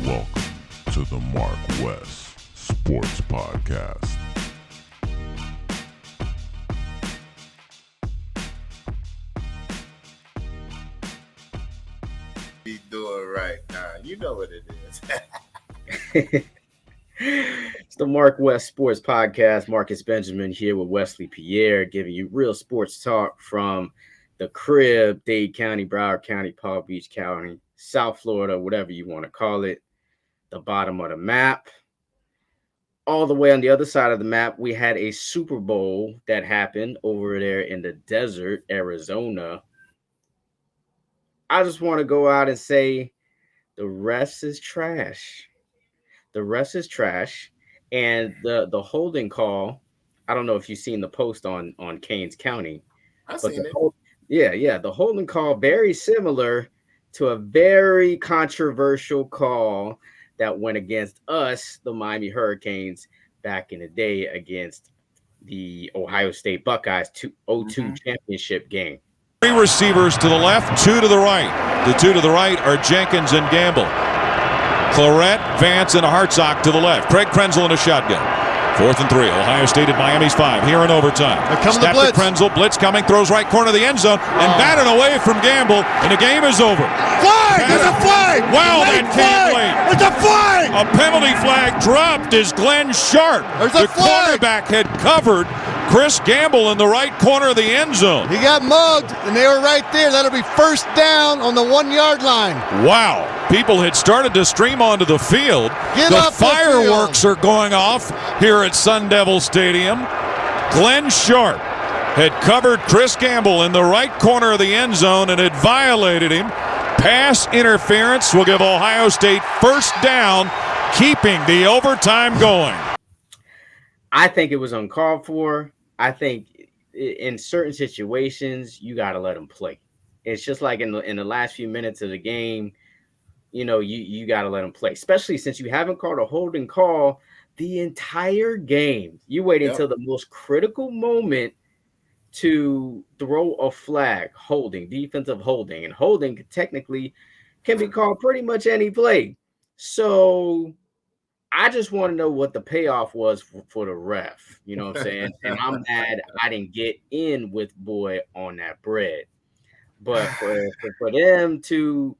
Welcome to the MarcWes Sports Podcast. Be doing right now. You know what it is. It's the MarcWes Sports Podcast. Marcus Benjamin here with Wesley Pierre, giving you real sports talk from the crib, Dade County, Broward County, Palm Beach County, South Florida, whatever you want to call it. The bottom of the map. All the way on the other side of the map, we had a Super Bowl that happened over there in the desert, Arizona. I just want to go out and say the rest is trash. The rest is trash. And the holding call, I don't know if you've seen the post on Kane County. I've seen it. The holding call, very similar to a very controversial call that went against us, the Miami Hurricanes, back in the day against the Ohio State Buckeyes 0-2 championship game. Three receivers to the left, two to the right. The two to the right are Jenkins and Gamble. Claret, Vance, and Hartsock to the left. Craig Krenzel in a shotgun. 4th and 3. Ohio State at Miami's 5 here in overtime. Here comes the Snap to blitz. Krenzel. Blitz coming. Throws right corner of the end zone. And batted away from Gamble. And the game is over. Flag! There's a flag! Wow, that came late. It's a flag! A penalty flag dropped as Glenn Sharp, There's a the flag. cornerback, had covered Chris Gamble in the right corner of the end zone. He got mugged, and they were right there. That'll be first down on the 1 yard line. Wow. People had started to stream onto the field. Get The off the fireworks are going off here at Sun Devil Stadium. Glenn Sharp had covered Chris Gamble in the right corner of the end zone and had violated him. Pass interference will give Ohio State first down, keeping the overtime going. I think it was uncalled for. I think in certain situations, you got to let them play. It's just like in the last few minutes of the game, you know, you got to let them play, especially since you haven't called a holding call the entire game. You wait until the most critical moment to throw a flag, holding, defensive holding, and holding technically can be called pretty much any play. So I just want to know what the payoff was for the ref. You know what I'm saying? And I'm mad I didn't get in with boy on that bread. But for them to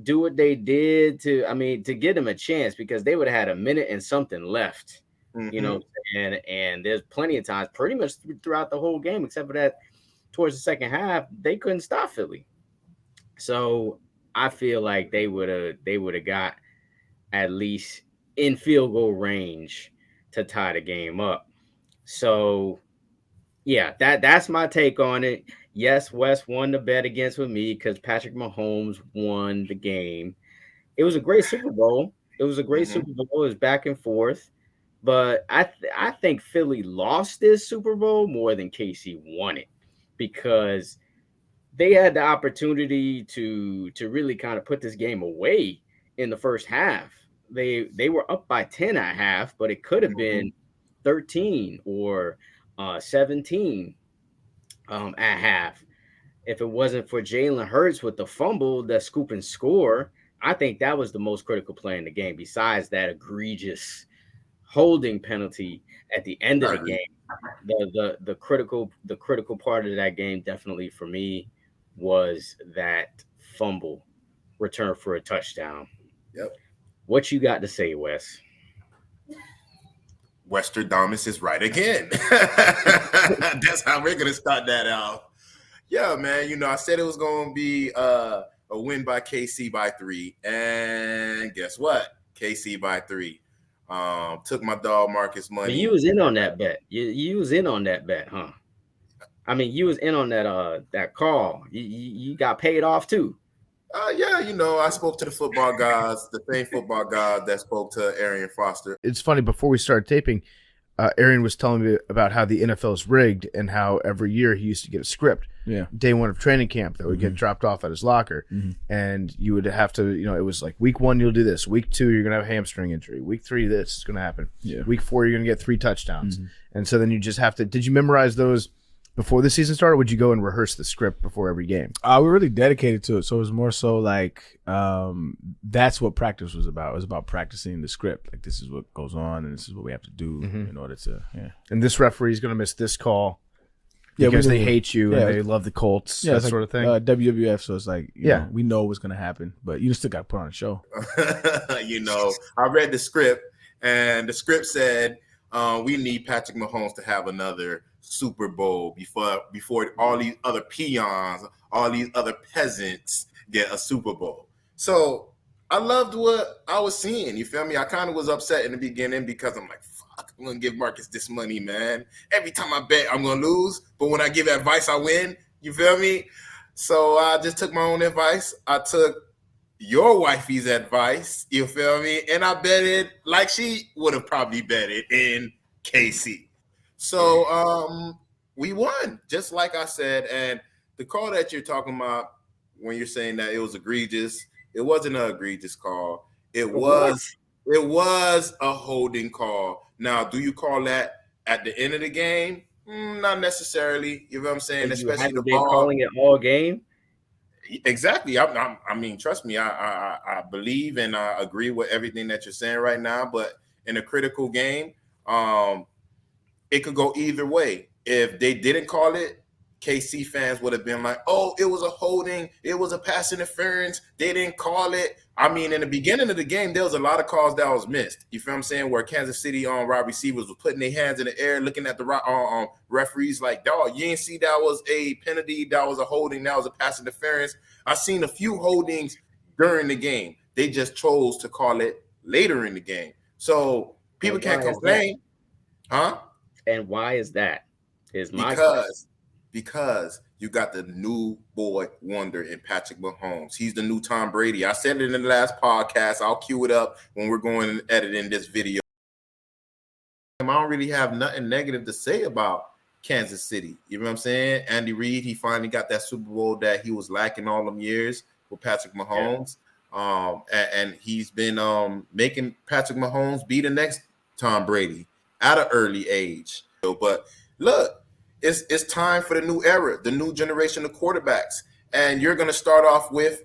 do what they did to give them a chance, because they would have had a minute and something left. You know, and there's plenty of times pretty much throughout the whole game, except for that towards the second half, they couldn't stop Philly. So I feel like they would have got at least in field goal range to tie the game up. So yeah, that's my take on it. Yes, Wes won the bet against with me because Patrick Mahomes won the game. It was a great Super Bowl. Super Bowl. It was back and forth. But I think Philly lost this Super Bowl more than KC won it, because they had the opportunity to really kind of put this game away in the first half. They were up by 10 at half, but it could have been 13 or 17 at half. If it wasn't for Jalen Hurts with the fumble, the scoop and score, I think that was the most critical play in the game, besides that egregious holding penalty at the end of the game. The critical part of that game definitely for me was that fumble return for a touchdown. Yep. What you got to say, Wes? Westradamus is right again. That's how we're gonna start that out. Yeah, man. You know, I said it was gonna be a win by KC by 3, and guess what? KC by 3. Took my dog Marcus money. But you was in on that bet. You was in on that bet, huh? I mean, you was in on that call. You got paid off too. Yeah, you know, I spoke to the football guys, the same football guys that spoke to Arian Foster. It's funny, before we started taping, Arian was telling me about how the NFL is rigged and how every year he used to get a script. Yeah. Day one of training camp that would get dropped off at his locker. And you would have to, you know, it was like week 1, you'll do this. Week 2, you're going to have a hamstring injury. Week 3, this is going to happen. Yeah. Week 4, you're going to get 3 touchdowns. And so then you just have to, did you memorize those before the season started? Or would you go and rehearse the script before every game? We're really dedicated to it, so it was more so like that's what practice was about. It was about practicing the script. Like, this is what goes on, and this is what we have to do in order to. Yeah. And this referee's going to miss this call because they hate you and they love the Colts, that sort of thing. WWF, so it's like, you know, we know what's going to happen, but you still got to put on a show. You know, I read the script, and the script said we need Patrick Mahomes to have another Super Bowl before all these other peons, all these other peasants get a Super Bowl. So I loved what I was seeing. You feel me? I kind of was upset in the beginning because I'm like, fuck, I'm going to give Marcus this money, man. Every time I bet, I'm going to lose. But when I give advice, I win. You feel me? So I just took my own advice. I took your wifey's advice, you feel me? And I betted like she would have probably betted in KC. So we won, just like I said. And the call that you're talking about when you're saying that it was egregious, it wasn't an egregious call. It was a holding call. Now, do you call that at the end of the game? Not necessarily. You know what I'm saying? Especially the ball. Calling it all game. Exactly. I mean, trust me. I believe and I agree with everything that you're saying right now. But in a critical game, it could go either way. If they didn't call it, KC fans would have been like, "Oh, it was a holding. It was a pass interference. They didn't call it." I mean, in the beginning of the game, there was a lot of calls that was missed. You feel what I'm saying? Where Kansas City wide receivers were putting their hands in the air, looking at the referees like, "Dog, you didn't see that was a penalty. That was a holding. That was a pass interference." I seen a few holdings during the game. They just chose to call it later in the game. So people can't complain, huh? And why is that? Because you got the new boy wonder in Patrick Mahomes. He's the new Tom Brady. I said it in the last podcast. I'll cue it up when we're going and editing this video. I don't really have nothing negative to say about Kansas City. You know what I'm saying? Andy Reid, he finally got that Super Bowl that he was lacking all them years with Patrick Mahomes. Yeah. And he's been making Patrick Mahomes be the next Tom Brady at an early age. But look, it's time for the new era, the new generation of quarterbacks. And you're going to start off with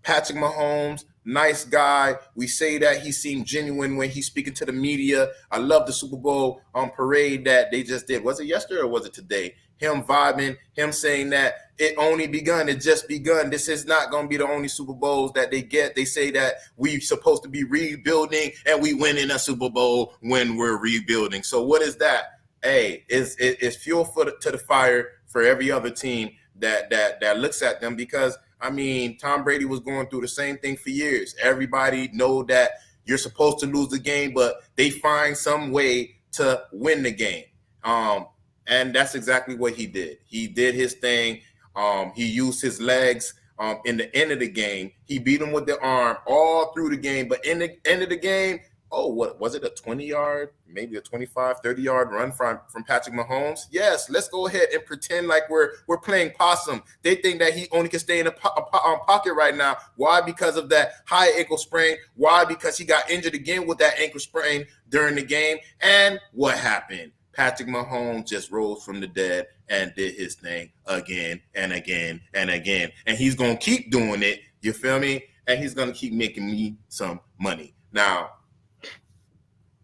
Patrick Mahomes, nice guy. We say that he seemed genuine when he's speaking to the media. I love the Super Bowl parade that they just did. Was it yesterday or was it today? Him vibing, him saying that it only begun, it just begun. This is not going to be the only Super Bowls that they get. They say that we're supposed to be rebuilding and we win in a Super Bowl when we're rebuilding. So what is that? Hey, it's fuel to the fire for every other team that looks at them, because I mean, Tom Brady was going through the same thing for years. Everybody know that you're supposed to lose the game, but they find some way to win the game. And that's exactly what he did. He did his thing. He used his legs in the end of the game. He beat him with the arm all through the game. But in the end of the game, what was it, a 20-yard, maybe a 25, 30-yard run from Patrick Mahomes? Yes, let's go ahead and pretend like we're playing possum. They think that he only can stay in a pocket right now. Why? Because of that high ankle sprain. Why? Because he got injured again with that ankle sprain during the game. And what happened? Patrick Mahomes just rose from the dead and did his thing again and again and again. And he's going to keep doing it, you feel me? And he's going to keep making me some money. Now,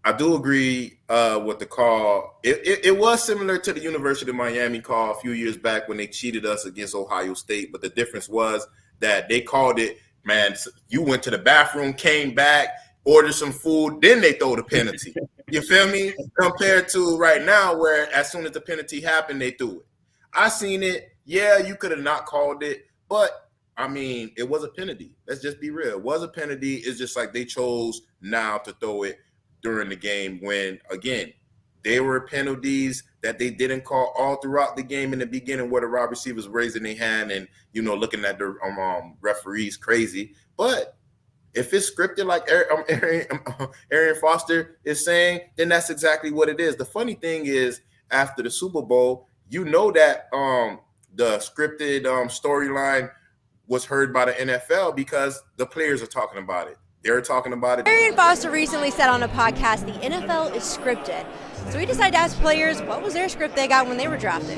I do agree with the call. It was similar to the University of Miami call a few years back when they cheated us against Ohio State. But the difference was that they called it, man, you went to the bathroom, came back, ordered some food, then they throw the penalty. You feel me? Compared to right now where as soon as the penalty happened, they threw it. I seen it. Yeah, you could have not called it. But, I mean, it was a penalty. Let's just be real. It was a penalty. It's just like they chose now to throw it during the game when, again, there were penalties that they didn't call all throughout the game in the beginning where the wide receivers raising their hand and, you know, looking at the referees crazy. But if it's scripted like Arian Foster is saying, then that's exactly what it is. The funny thing is, after the Super Bowl, you know that the scripted storyline was heard by the NFL because the players are talking about it. They're talking about it. Arian Foster recently said on a podcast, the NFL is scripted. So we decided to ask players, what was their script they got when they were drafted?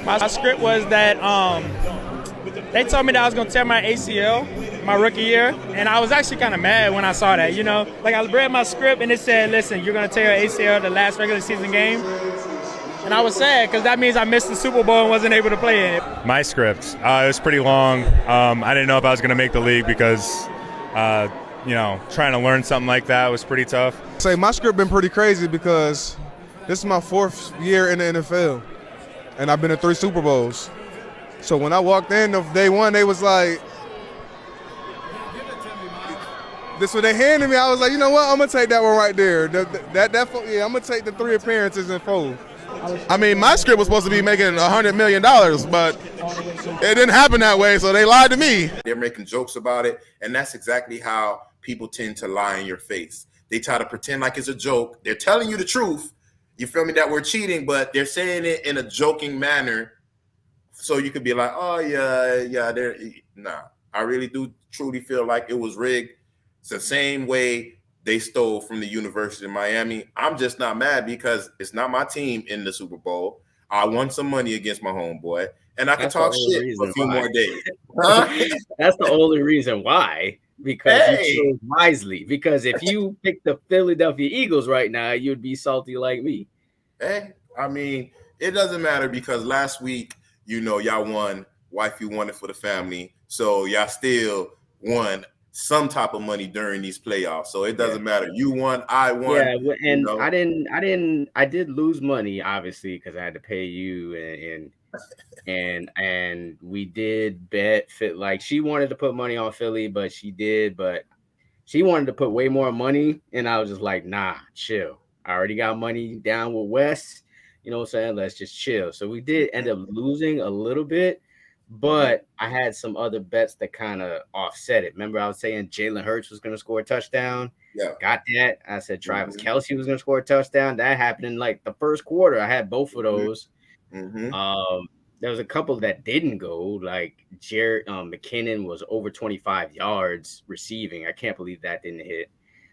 My script was that they told me that I was going to tear my ACL my rookie year, and I was actually kind of mad when I saw that, you know. Like, I read my script, and it said, listen, you're going to tear your ACL the last regular season game. And I was sad because that means I missed the Super Bowl and wasn't able to play in it. My script, it was pretty long. I didn't know if I was going to make the league because, you know, trying to learn something like that was pretty tough. Say my script been pretty crazy because this is my 4th year in the NFL, and I've been to 3 Super Bowls. So when I walked in of day one, they was like, this what they handed me. I was like, you know what? I'm gonna take that one right there. I'm gonna take the 3 appearances in full. I mean, my script was supposed to be making $100 million, but it didn't happen that way, so they lied to me. They're making jokes about it, and that's exactly how people tend to lie in your face. They try to pretend like it's a joke. They're telling you the truth, you feel me, that we're cheating, but they're saying it in a joking manner so you could be like, oh, yeah, nah. I really do truly feel like it was rigged. It's the same way they stole from the University of Miami. I'm just not mad because it's not my team in the Super Bowl. I won some money against my homeboy, and I can talk shit for a few more days. Huh? That's the only reason why, because you chose wisely. Because if you picked the Philadelphia Eagles right now, you'd be salty like me. Hey, I mean, it doesn't matter because last week, you know, y'all won. Wife, you won it for the family. So y'all still won some type of money during these playoffs. So it doesn't matter. You won, I won. Yeah, and you know? I did lose money, obviously, because I had to pay you and we did bet fit. Like, she wanted to put money on Philly, but she wanted to put way more money, and I was just like, nah, chill. I already got money down with Wes. You know what I'm saying? Let's just chill. So we did end up losing a little bit, but I had some other bets that kind of offset it. Remember, I was saying Jalen Hurts was going to score a touchdown. Yeah. Got that. I said Travis Kelce was going to score a touchdown. That happened in like the first quarter. I had both of those. There was a couple that didn't go. Like Jared McKinnon was over 25 yards receiving. I can't believe that didn't hit.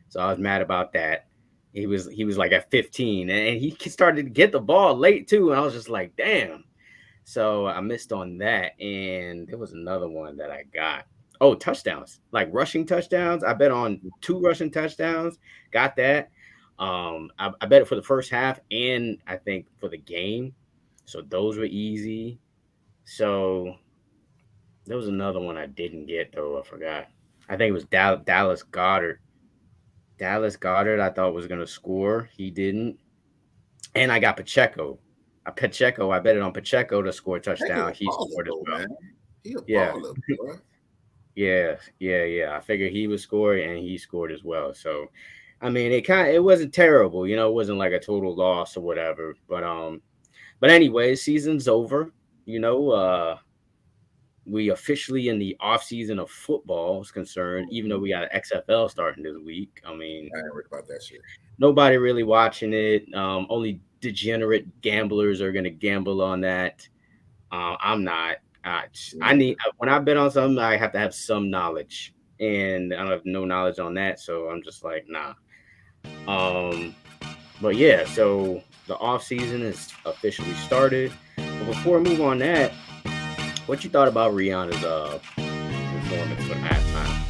So I was mad about that. He was like at 15, and he started to get the ball late too. And I was just like, damn. So I missed on that. And there was another one that I got. Oh, touchdowns, like rushing touchdowns. I bet on 2 rushing touchdowns. Got that. I bet it for the first half and I think for the game. So those were easy. So there was another one I didn't get though. I forgot. I think it was Dallas Goedert. Dallas Goedert, I thought was going to score. He didn't. And I got Pacheco. I bet it on Pacheco to score a touchdown. He scored as well. Yeah. I figured he would score, and he scored as well. So, I mean, it wasn't terrible. You know, it wasn't like a total loss or whatever. But anyway, season's over. You know, we officially in the off season of football is concerned, even though we got an XFL starting this week. I mean, I ain't worried about that shit. Nobody really watching it. Only degenerate gamblers are going to gamble on that. I'm not. When I bet on something, I have to have some knowledge, and I don't have no knowledge on that. So I'm just like, nah. But yeah, so the off season is officially started. But before I move on that, what you thought about Rihanna's performance for halftime?